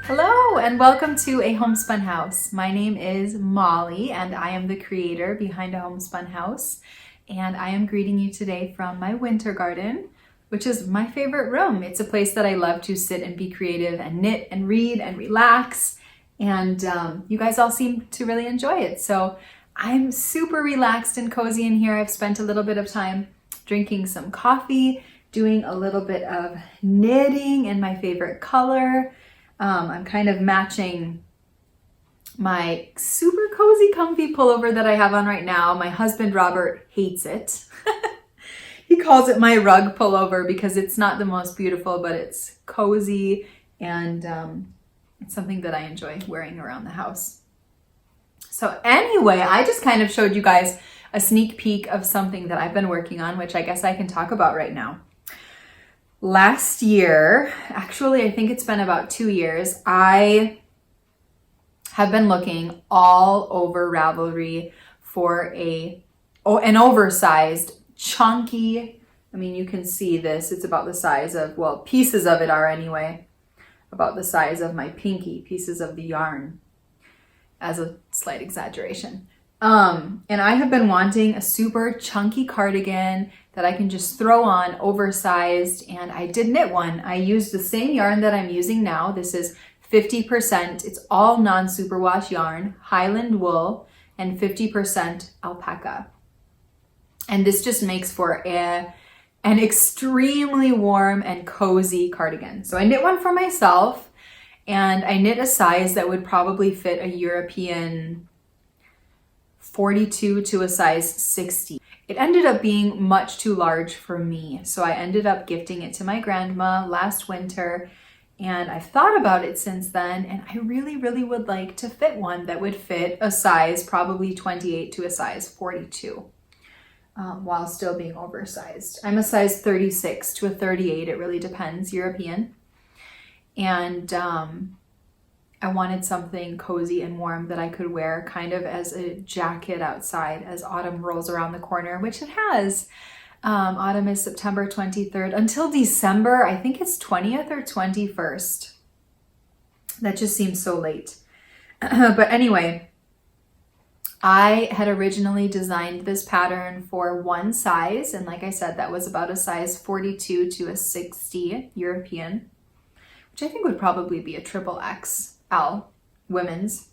Hello and welcome to A Homespun House. My name is Molly and I am the creator behind A Homespun House, and I am greeting you today from my winter garden, which is my favorite room. It's a place that I love to sit and be creative and knit and read and relax, and you guys all seem to really enjoy it. So I'm super relaxed and cozy in here. I've spent a little bit of time drinking some coffee, doing a little bit of knitting in my favorite color. I'm kind of matching my super cozy comfy pullover that I have on right now. My husband Robert hates it. He calls it my rug pullover because it's not the most beautiful, but it's cozy, and it's something that I enjoy wearing around the house. So anyway, I just kind of showed you guys a sneak peek of something that I've been working on, which I guess I can talk about right now. Last year, actually, I think it's been about 2 years, I have been looking all over Ravelry for an oversized, chunky, I mean, you can see this, it's about the size of, well, pieces of it are anyway, about the size of my pinky, pieces of the yarn, as a slight exaggeration. And I have been wanting a super chunky cardigan that I can just throw on, oversized, and I did knit one. I used the same yarn that I'm using now. This is 50%, it's all non-superwash yarn, Highland wool, and 50% alpaca. And this just makes for an extremely warm and cozy cardigan. So I knit one for myself, and I knit a size that would probably fit a European 42 to a size 60. It ended up being much too large for me, so I ended up gifting it to my grandma last winter, and I've thought about it since then, and I really would like to fit one that would fit a size probably 28 to a size 42 while still being oversized. I'm a size 36 to a 38, it really depends, European, and I wanted something cozy and warm that I could wear kind of as a jacket outside as autumn rolls around the corner, which it has. Autumn is September 23rd until December, I think it's 20th or 21st. That just seems so late. But anyway, I had originally designed this pattern for one size, and like I said, that was about a size 42 to a 60 European, which I think would probably be a triple XL women's.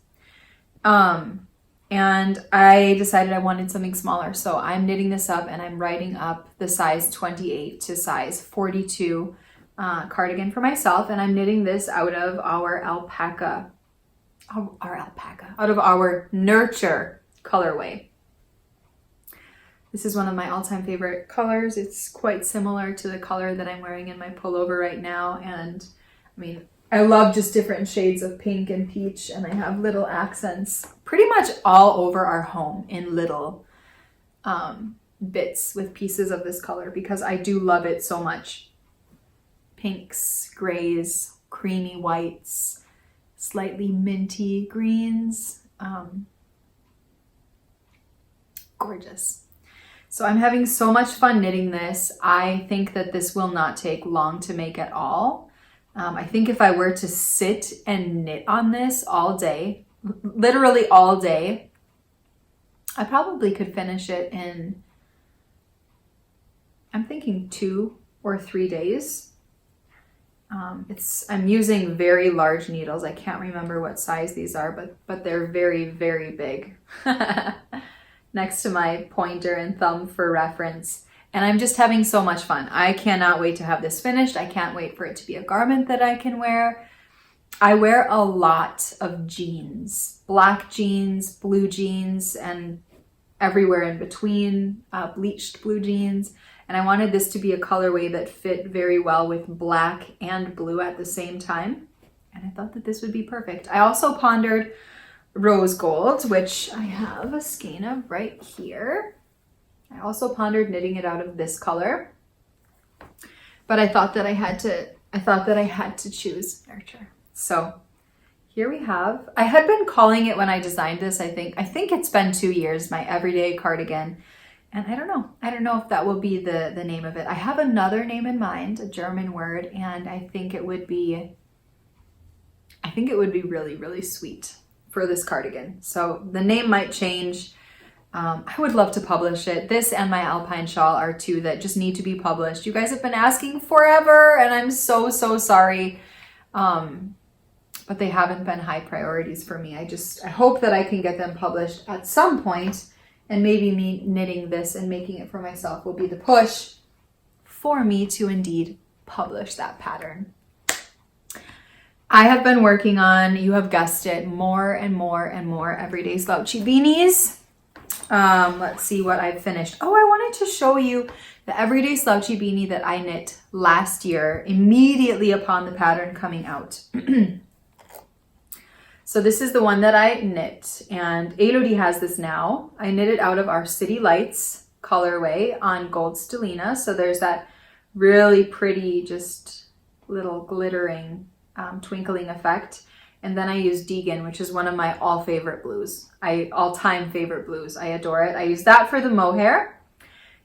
And I decided I wanted something smaller. So I'm knitting this up and I'm writing up the size 28 to size 42 cardigan for myself. And I'm knitting this out of our alpaca, out of our Nurture colorway. This is one of my all-time favorite colors. It's quite similar to the color that I'm wearing in my pullover right now. And I mean, I love just different shades of pink and peach, and I have little accents pretty much all over our home in little bits with pieces of this color because I do love it so much. Pinks, grays, creamy whites, slightly minty greens. Gorgeous. So I'm having so much fun knitting this. I think that this will not take long to make at all. I think if I were to sit and knit on this all day, literally all day, I probably could finish it in, I'm thinking 2 or 3 days. I'm using very large needles. I can't remember what size these are, but they're very big. Next to my pointer and thumb for reference. And I'm just having so much fun. I cannot wait to have this finished. I can't wait for it to be a garment that I can wear. I wear a lot of jeans, black jeans, blue jeans, and everywhere in between, bleached blue jeans. And I wanted this to be a colorway that fit very well with black and blue at the same time. And I thought that this would be perfect. I also pondered rose gold, which I have a skein of right here. I also pondered knitting it out of this color, but I thought that I had to choose Nurture. So here we have, I had been calling it when I designed this, I think it's been 2 years, my everyday cardigan. And I don't know if that will be the name of it. I have another name in mind, a German word, and I think it would be, I think it would be really, really sweet for this cardigan. So the name might change. I would love to publish it. This and my alpine shawl are two that just need to be published. You guys have been asking forever, and I'm so, so sorry. But they haven't been high priorities for me. I hope that I can get them published at some point, and maybe me knitting this and making it for myself will be the push for me to indeed publish that pattern. I have been working on, you have guessed it, more and more and more everyday slouchy beanies. Let's see what I've finished. Oh, I wanted to show you the everyday slouchy beanie that I knit last year immediately upon the pattern coming out. So this is the one that I knit, and Elodie has this now. I knit it out of our City Lights colorway on gold stellina. So there's that really pretty, just little glittering twinkling effect. And then I use Deegan, which is one of my all-time favorite blues. I adore it. I use that for the mohair.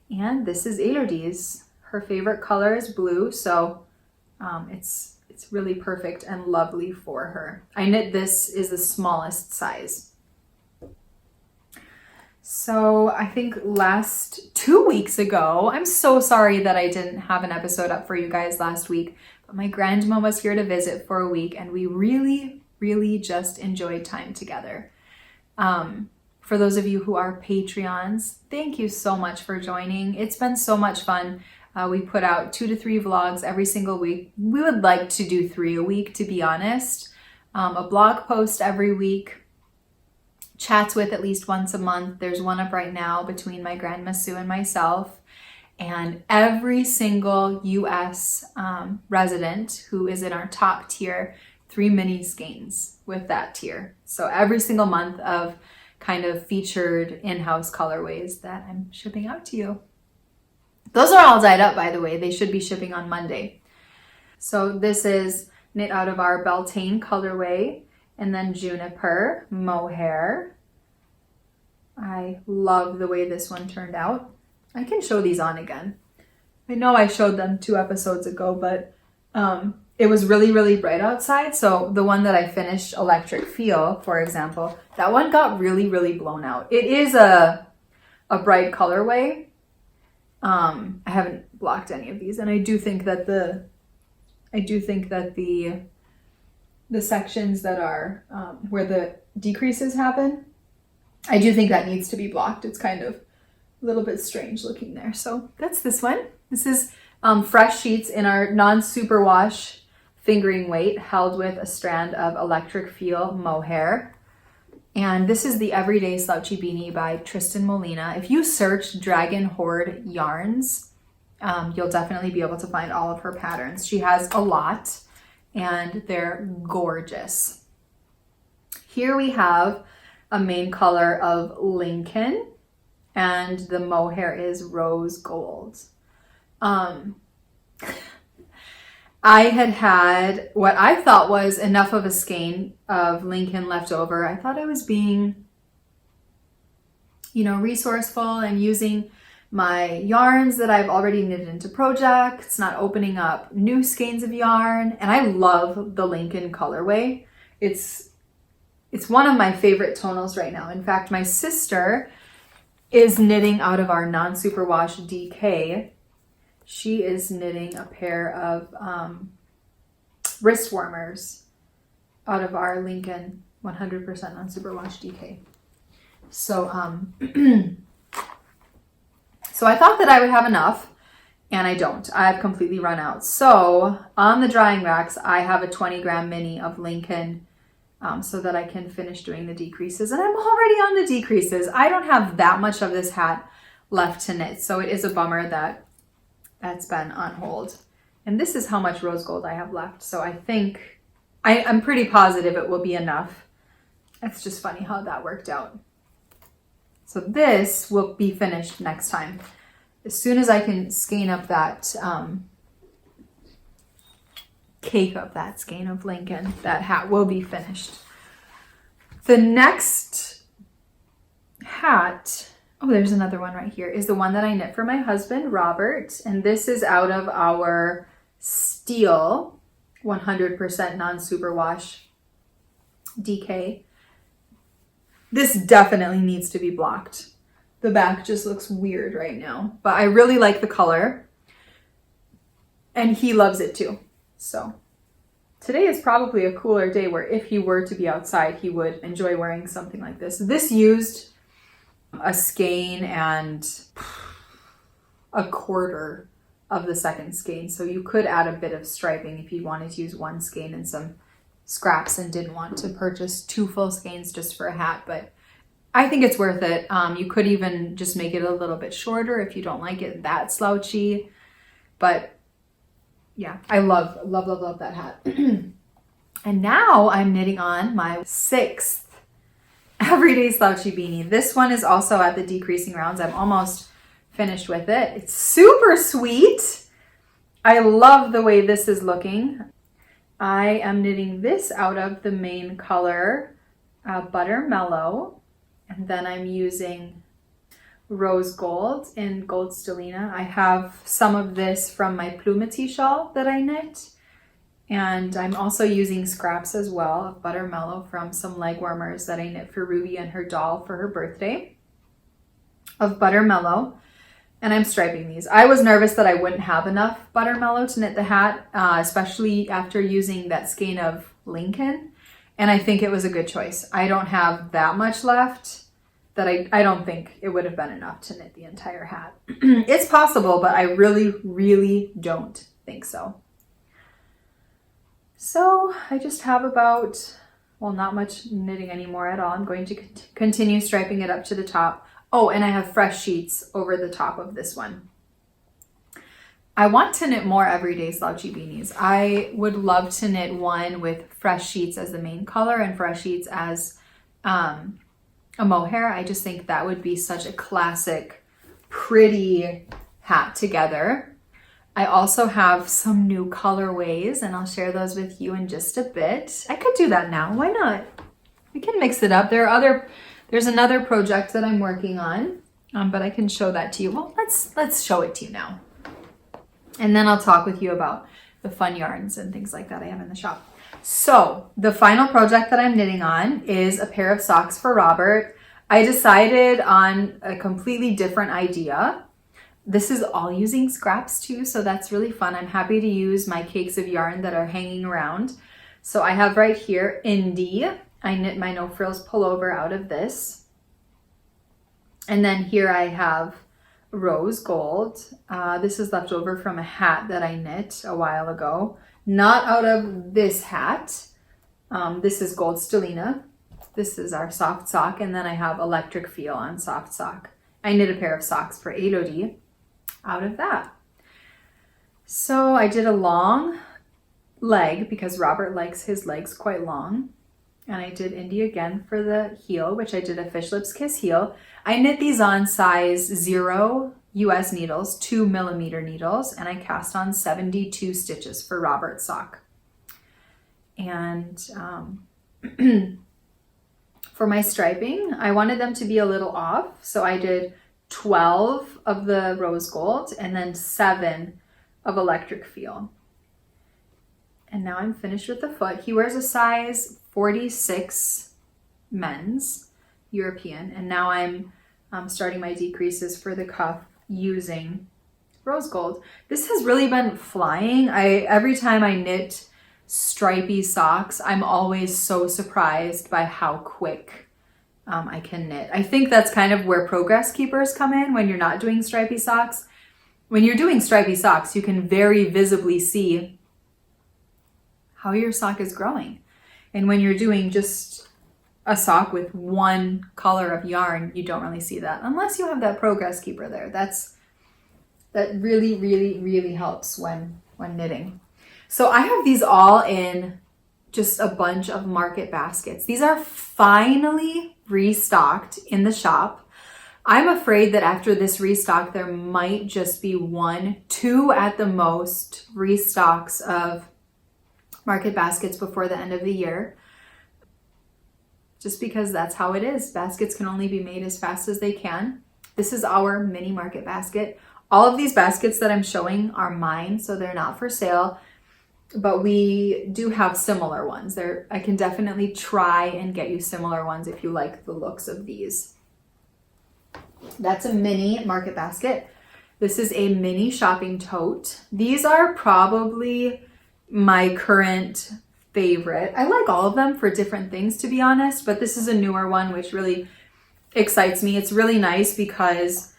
And this is Elodie's. Her favorite color is blue, so it's really perfect and lovely for her. I knit this is the smallest size. So I think 2 weeks ago, I'm so sorry that I didn't have an episode up for you guys last week, but my grandma was here to visit for a week, and we really, really just enjoyed time together. For those of you who are Patreons, thank you so much for joining. It's been so much fun. We put out 2 to 3 vlogs every single week. We would like to do 3 a week, to be honest. A blog post every week. Chats with at least once a month. There's one up right now between my grandma Sue and myself. And every single US resident who is in our top tier, 3 mini skeins with that tier. So every single month of kind of featured in-house colorways that I'm shipping out to you. Those are all dyed up, by the way. They should be shipping on Monday. So this is knit out of our Beltane colorway, and then juniper mohair. I love the way this one turned out. I can show these on again. I know I showed them 2 episodes ago, but it was really, really bright outside. So the one that I finished, Electric Feel, for example, that one got really, really blown out. It is a bright colorway. I haven't blocked any of these, and I do think that the sections that are where the decreases happen, I do think that needs to be blocked. It's kind of a little bit strange looking there. So that's this one. This is fresh sheets in our non-superwash fingering weight, held with a strand of Electric Feel mohair. And this is the Everyday Slouchy Beanie by Tristan Molina. If you search Dragon Horde yarns, you'll definitely be able to find all of her patterns. She has a lot, and they're gorgeous. Here we have a main color of Lincoln, and the mohair is rose gold. I had what I thought was enough of a skein of Lincoln left over. I thought I was being, resourceful and using my yarns that I've already knitted into projects, not opening up new skeins of yarn. And I love the Lincoln colorway. It's one of my favorite tonals right now. In fact, my sister is knitting out of our non-superwash DK. She is knitting a pair of wrist warmers out of our Lincoln 100% non-superwash DK. So, so I thought that I would have enough, and I don't. I've completely run out. So on the drying racks, I have a 20-gram mini of Lincoln so that I can finish doing the decreases. And I'm already on the decreases. I don't have that much of this hat left to knit, so it is a bummer that that's been on hold. And this is how much rose gold I have left. So I think, I'm pretty positive it will be enough. It's just funny how that worked out. So this will be finished next time. As soon as I can skein up that, cake up that skein of Lincoln, that hat will be finished. The next hat, oh, there's another one right here, is the one that I knit for my husband, Robert. And this is out of our Steel 100% non-superwash DK. This definitely needs to be blocked. The back just looks weird right now, but I really like the color and he loves it too. So today is probably a cooler day where if he were to be outside, he would enjoy wearing something like this. This used a skein and a quarter of the second skein. So you could add a bit of striping if you wanted to use one skein and some scraps and didn't want to purchase 2 full skeins just for a hat, but I think it's worth it. You could even just make it a little bit shorter if you don't like it that slouchy, but yeah, I love that hat. And now I'm knitting on my 6th everyday slouchy beanie. This one is also at the decreasing rounds. I'm almost finished with it. It's super sweet. I love the way this is looking. I am knitting this out of the main color, Butter Mellow, and then I'm using Rose Gold in Gold Stellina. I have some of this from my Plumety shawl that I knit, and I'm also using scraps as well of Butter Mellow from some leg warmers that I knit for Ruby and her doll for her birthday of Butter Mellow. And I'm striping these. I was nervous that I wouldn't have enough Butter Mellow to knit the hat, especially after using that skein of Lincoln. And I think it was a good choice. I don't have that much left that I don't think it would have been enough to knit the entire hat. It's possible, but I really, really don't think so. So I just have about, well, not much knitting anymore at all. I'm going to continue striping it up to the top. Oh, and I have fresh sheets over the top of this one. I want to knit more everyday slouchy beanies. I would love to knit one with fresh sheets as the main color and fresh sheets as a mohair. I just think that would be such a classic, pretty hat together. I also have some new colorways and I'll share those with you in just a bit. I could do that now. Why not? We can mix it up. There's another project that I'm working on, but I can show that to you. Well, let's show it to you now. And then I'll talk with you about the fun yarns and things like that I have in the shop. So the final project that I'm knitting on is a pair of socks for Robert. I decided on a completely different idea. This is all using scraps too, so that's really fun. I'm happy to use my cakes of yarn that are hanging around. So I have right here Indie. I knit my no frills pullover out of this. And then here I have Rose Gold. This is left over from a hat that I knit a while ago. Not out of this hat. This is Gold Stellina. This is our soft sock. And then I have Electric Feel on soft sock. I knit a pair of socks for Elodie out of that. So I did a long leg because Robert likes his legs quite long. And I did Indie again for the heel, which I did a Fish Lips Kiss heel. I knit these on size 0 US needles, 2mm needles, and I cast on 72 stitches for Robert's sock. And for my striping, I wanted them to be a little off. So I did 12 of the Rose Gold and then 7 of Electric Feel. And now I'm finished with the foot. He wears a size 46 men's European. And now I'm starting my decreases for the cuff using Rose Gold. This has really been flying. Every time I knit stripy socks, I'm always so surprised by how quick I can knit. I think that's kind of where progress keepers come in when you're not doing stripy socks. When you're doing stripy socks, you can very visibly see how your sock is growing. And when you're doing just a sock with one color of yarn, you don't really see that unless you have that progress keeper there. That really, really, really helps when knitting. So I have these all in just a bunch of market baskets. These are finally restocked in the shop. I'm afraid that after this restock, there might just be 1, 2 at the most restocks of market baskets before the end of the year. Just because that's how it is. Baskets can only be made as fast as they can. This is our mini market basket. All of these baskets that I'm showing are mine, so they're not for sale. but we do have similar ones. I can definitely try and get you similar ones if you like the looks of these. That's a mini market basket. This is a mini shopping tote. These are probably my current favorite. I like all of them for different things, to be honest, but this is a newer one which really excites me. It's really nice because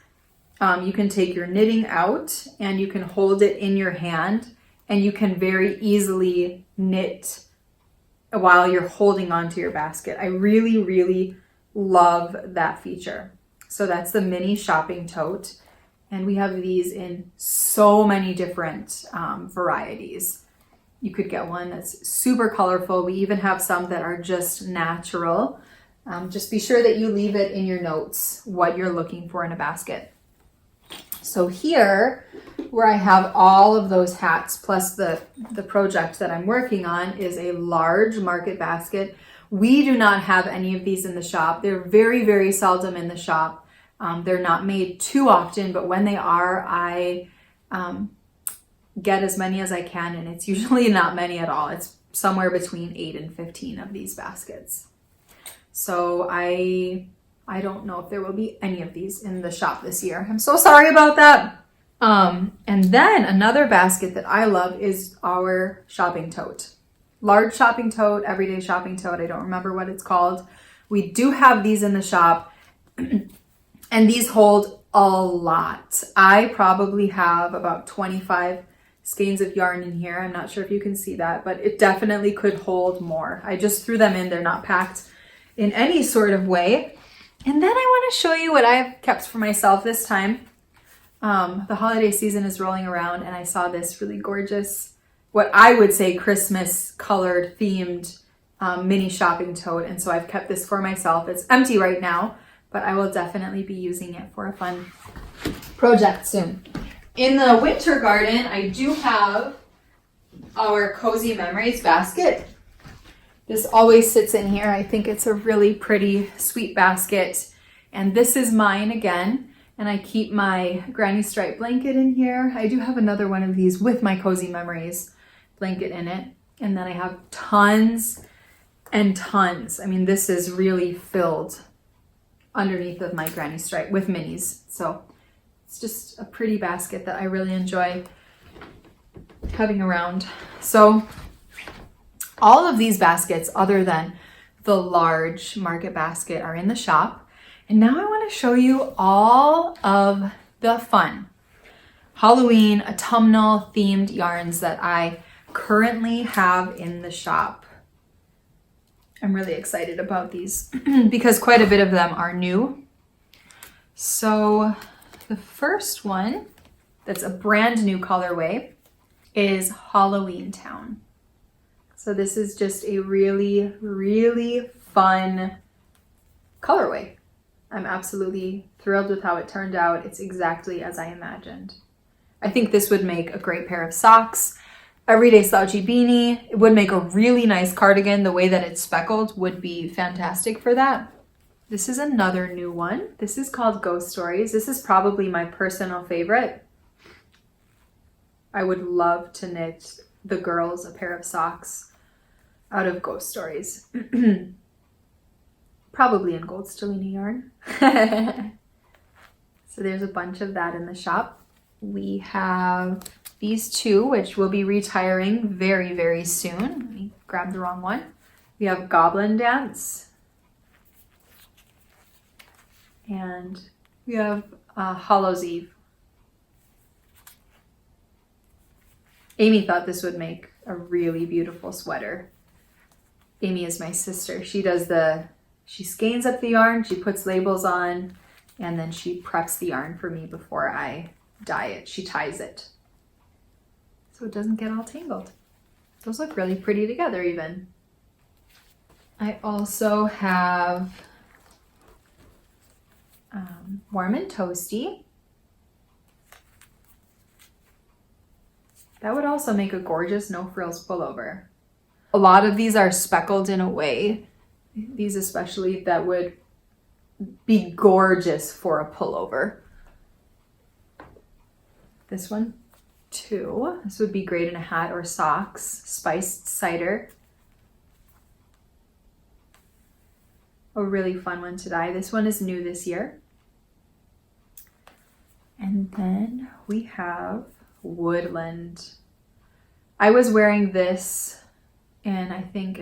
you can take your knitting out and you can hold it in your hand and you can very easily knit while you're holding onto your basket. I really, really love that feature. So that's the mini shopping tote. And we have these in so many different varieties. You could get one that's super colorful. We even have some that are just natural. Just be sure that you leave it in your notes what you're looking for in a basket. So here, where I have all of those hats plus the project that I'm working on is a large market basket. We do not have any of these in the shop. They're very, very seldom in the shop. They're not made too often, but when they are, I get as many as I can, and it's usually not many at all. It's somewhere between 8 and 15 of these baskets. So I don't know if there will be any of these in the shop this year. I'm so sorry about that. And then another basket that I love is our shopping tote. Large shopping tote, everyday shopping tote. I don't remember what it's called. We do have these in the shop. And these hold a lot. I probably have about 25 skeins of yarn in here. I'm not sure if you can see that, but it definitely could hold more. I just threw them in. They're not packed in any sort of way. And then I want to show you what I've kept for myself this time. The holiday season is rolling around and I saw this really gorgeous, what I would say Christmas colored themed mini shopping tote. And so I've kept this for myself. It's empty right now, but I will definitely be using it for a fun project soon. In the winter garden, I do have our Cozy Memories basket. This always sits in here. I think it's a really pretty, sweet basket. And this is mine again. And I keep my granny stripe blanket in here. I do have another one of these with my Cozy Memories blanket in it. And then I have tons and tons. I mean, this is really filled underneath of my granny stripe with minis. So it's just a pretty basket that I really enjoy having around. So all of these baskets, other than the large market basket, are in the shop. And now I want to show you all of the fun Halloween autumnal themed yarns that I currently have in the shop. I'm really excited about these because quite a bit of them are new. So the first one that's a brand new colorway is Halloween Town. So this is just a really, really fun colorway. I'm absolutely thrilled with how it turned out. It's exactly as I imagined. I think this would make a great pair of socks. Everyday slouchy beanie. It would make a really nice cardigan. The way that it's speckled would be fantastic for that. This is another new one. This is called Ghost Stories. This is probably my personal favorite. I would love to knit the girls a pair of socks out of Ghost Stories. Probably in gold stellina yarn. So there's a bunch of that in the shop. We have these two, which we'll be retiring very, very soon. Let me grab the wrong one. We have Goblin Dance. And we have Hallows Eve. Amy thought this would make a really beautiful sweater. Amy is my sister. She skeins up the yarn, she puts labels on, and then she preps the yarn for me before I dye it. She ties it so it doesn't get all tangled. Those look really pretty together even. I also have Warm and Toasty. That would also make a gorgeous no frills pullover. A lot of these are speckled in a way, these especially, that would be gorgeous for a pullover. This one too. too. This would be great in a hat or socks. Spiced cider. A really fun one to dye. This one is new this year. And then we have woodland. I was wearing this in, I think,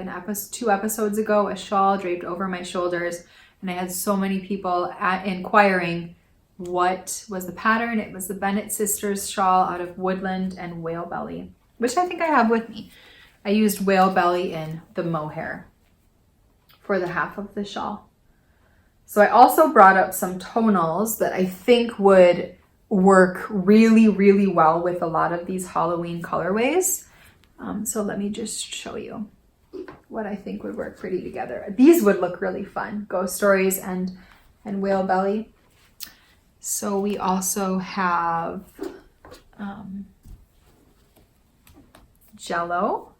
two episodes ago, a shawl draped over my shoulders, and I had so many people inquiring what was the pattern. It was the Bennett sisters shawl out of woodland and whale belly, which I think I have with me. I used whale belly in the mohair for the half of the shawl. So I also brought up some tonals that I think would work really, really well with a lot of these Halloween colorways. So let me just show you what I think would work pretty together. These would look really fun, Ghost Stories and Whale Belly. So we also have Jello.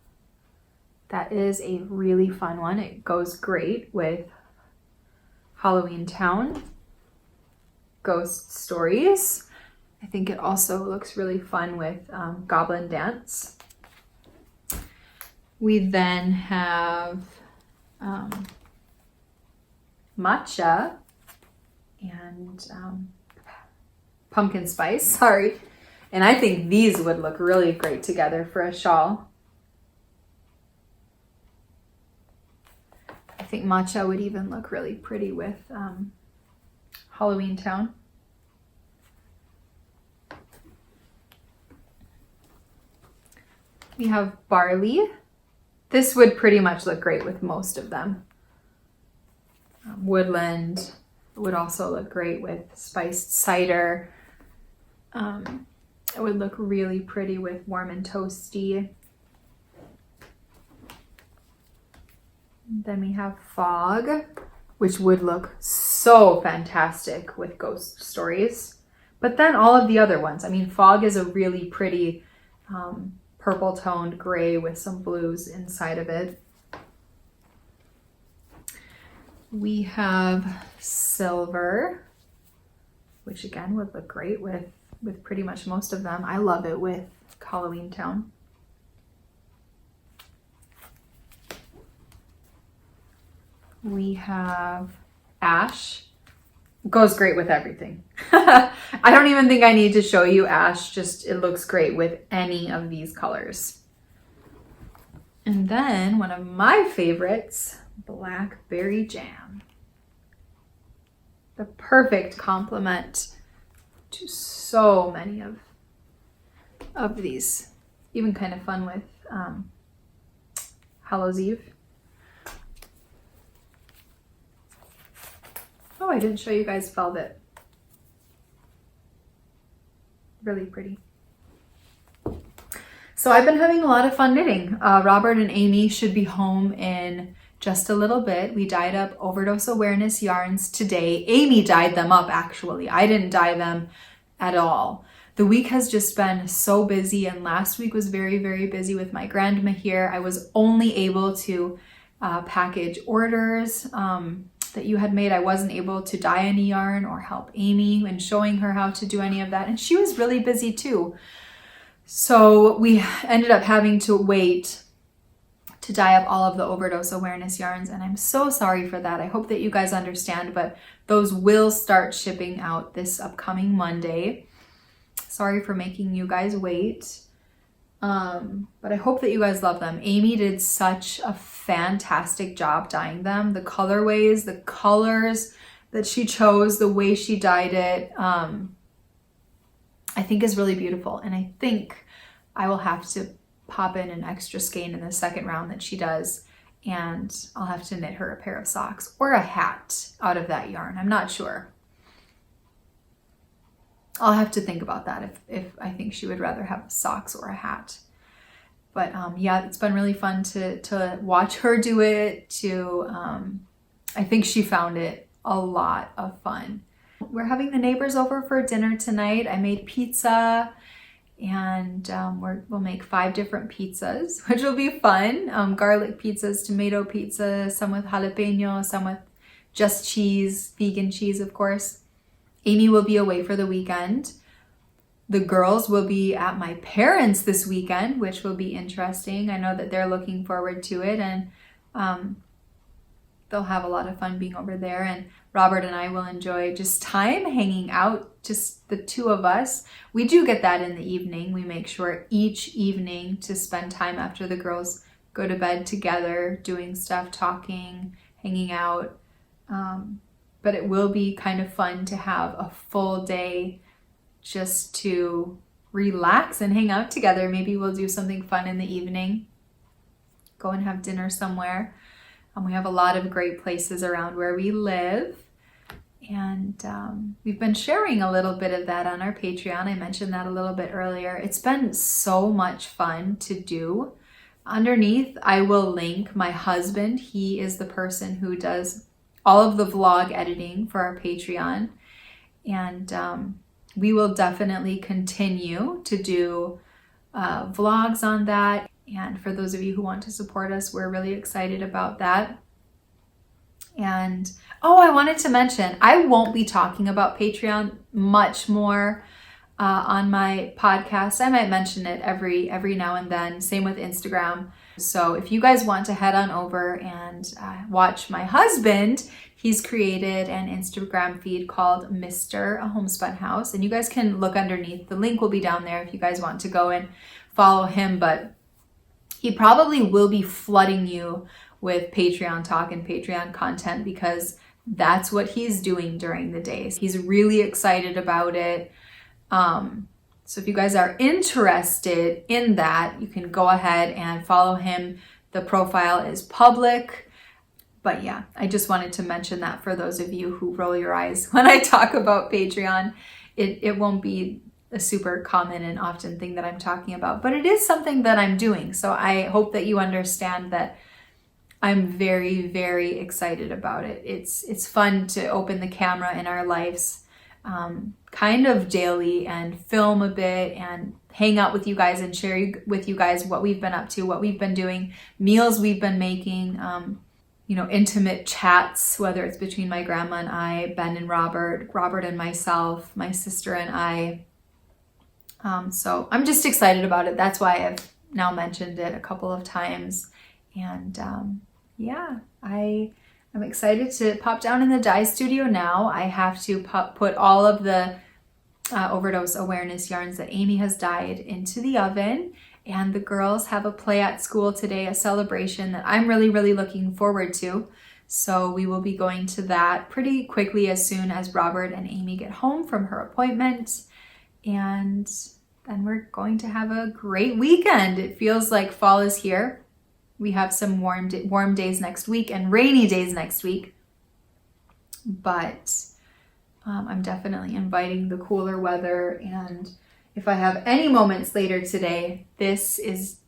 That is a really fun one. It goes great with Halloween Town, Ghost Stories. I think it also looks really fun with Goblin Dance. We then have matcha and pumpkin spice, sorry. And I think these would look really great together for a shawl. I think matcha would even look really pretty with Halloween Town. We have barley. This would pretty much look great with most of them. Woodland would also look great with spiced cider. It would look really pretty with warm and toasty. Then we have fog, which would look so fantastic with Ghost Stories. But then all of the other ones. I mean, fog is a really pretty purple toned gray with some blues inside of it. We have silver, which again would look great with pretty much most of them. I love it with Halloween Town. We have ash. Goes great with everything. I don't even think I need to show you ash, just it looks great with any of these colors. And then one of my favorites, blackberry jam. The perfect complement to so many of these. Even kind of fun with Hallows Eve. Oh, I didn't show you guys velvet. Really pretty. So I've been having a lot of fun knitting. Robert and Amy should be home in just a little bit. We dyed up overdose awareness yarns today. Amy dyed them up, actually. I didn't dye them at all. The week has just been so busy, and last week was very, very busy with my grandma here. I was only able to package orders that you had made. I wasn't able to dye any yarn or help Amy in showing her how to do any of that. And she was really busy too. So we ended up having to wait to dye up all of the overdose awareness yarns. And I'm so sorry for that. I hope that you guys understand, but those will start shipping out this upcoming Monday. Sorry for making you guys wait. But I hope that you guys love them. Amy did such a fantastic job dyeing them. The colorways, the colors that she chose, the way she dyed it, I think is really beautiful. And I think I will have to pop in an extra skein in the second round that she does, and I'll have to knit her a pair of socks or a hat out of that yarn. I'm not sure. I'll have to think about that if I think she would rather have socks or a hat. But yeah, it's been really fun to watch her do it. I think she found it a lot of fun. We're having the neighbors over for dinner tonight. I made pizza, and we'll make 5 different pizzas, which will be fun. Garlic pizzas, tomato pizza, some with jalapeno, some with just cheese, vegan cheese, of course. Amy will be away for the weekend. The girls will be at my parents' this weekend, which will be interesting. I know that they're looking forward to it, and they'll have a lot of fun being over there. And Robert and I will enjoy just time hanging out, just the two of us. We do get that in the evening. We make sure each evening to spend time after the girls go to bed together, doing stuff, talking, hanging out. But it will be kind of fun to have a full day just to relax and hang out together. Maybe we'll do something fun in the evening, go and have dinner somewhere. We have a lot of great places around where we live, and we've been sharing a little bit of that on our Patreon. I mentioned that a little bit earlier. It's been so much fun to do. Underneath, I will link my husband. He is the person who does all of the vlog editing for our Patreon, and we will definitely continue to do vlogs on that. And for those of you who want to support us, we're really excited about that. And I wanted to mention, I won't be talking about Patreon much more on my podcast. I might mention it every now and then. Same with Instagram. So if you guys want to head on over and watch my husband, he's created an Instagram feed called Mr. A Homespun House. And you guys can look underneath. The link will be down there if you guys want to go and follow him. But he probably will be flooding you with Patreon talk and Patreon content because that's what he's doing during the days. He's really excited about it. So if you guys are interested in that, you can go ahead and follow him. The profile is public. But yeah, I just wanted to mention that for those of you who roll your eyes when I talk about Patreon. It won't be a super common and often thing that I'm talking about, but it is something that I'm doing. So I hope that you understand that I'm very, very excited about it. It's fun to open the camera in our lives kind of daily and film a bit and hang out with you guys and share with you guys what we've been up to, what we've been doing, meals we've been making, intimate chats, whether it's between my grandma and I, Ben and Robert and myself, my sister and I. So I'm just excited about it. That's why I've now mentioned it a couple of times. And I'm excited to pop down in the dye studio now. I have to put all of the overdose awareness yarns that Amy has dyed into the oven. And the girls have a play at school today, a celebration that I'm really, really looking forward to. So we will be going to that pretty quickly as soon as Robert and Amy get home from her appointment. And then we're going to have a great weekend. It feels like fall is here. We have some warm days next week and rainy days next week. But I'm definitely inviting the cooler weather. And if I have any moments later today, this is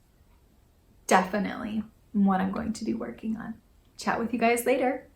definitely what I'm going to be working on. Chat with you guys later.